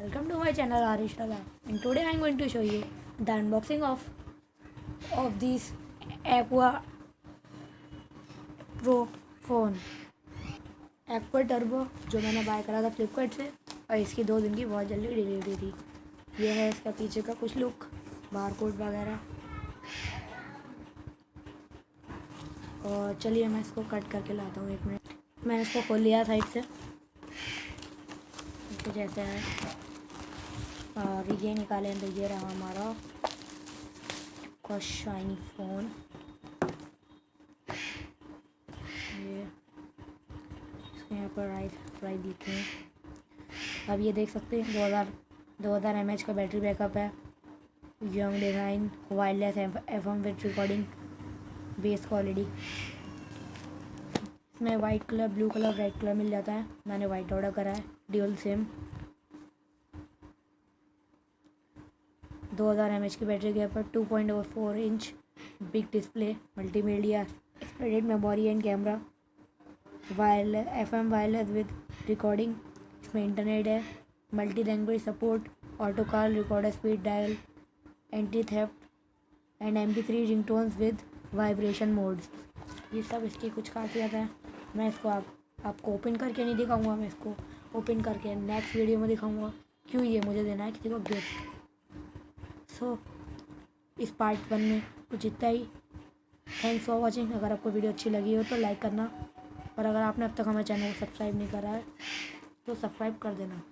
Welcome to my channel hereAqua, and today I am going to show you the unboxing of this Aqua Pro phone, Aqua Turbo, जो मैंने bye करा था फ्लिपकार्ट से और इसकी 2 दिन की बहुत जल्दी डिलीवरी थी। ये है इसका पीछे का कुछ लुक, बारकोड वगैरह। और चलिए मैं इसको कट करके लाता हूँ। 1 मिनट। मैंने इसको खोल लिया साइड से, कुछ ऐसा है। और ये निकालें तो ये रहा हमारा Aqua शाइनी फ़ोन। ये इसके यहाँ पर प्राइस लिखे हैं। अब ये देख सकते हैं 2000 mAh का बैटरी बैकअप है। Young design, wireless FM with recording, bass quality. इसमें white colour, blue colour, red colour मिल जाता है। मैंने वाइट ऑर्डर करा है, ड्यूल सिम। 2000 mAh की बैटरी के ऊपर 2.4 inch big display, multimedia, expanded memory and camera, wireless FM wireless with recording. इसमें इंटरनेट है, multi language support, auto call, recorder speed dial, anti theft and MP3 ringtones with vibration modes. ये सब इसकी कुछ खासियत है। मैं इसको आपको ओपन करके नहीं दिखाऊंगा, मैं इसको ओपन करके नेक्स्ट वीडियो में दिखाऊंगा, क्यों ये मुझे देना है किसी को गिफ्ट। इस पार्ट 1 में कुछ इतना ही। Thanks for watching. अगर आपको वीडियो अच्छी लगी हो तो लाइक करना, और अगर आपने अब तक हमारे चैनल को सब्सक्राइब नहीं करा है तो सब्सक्राइब कर देना।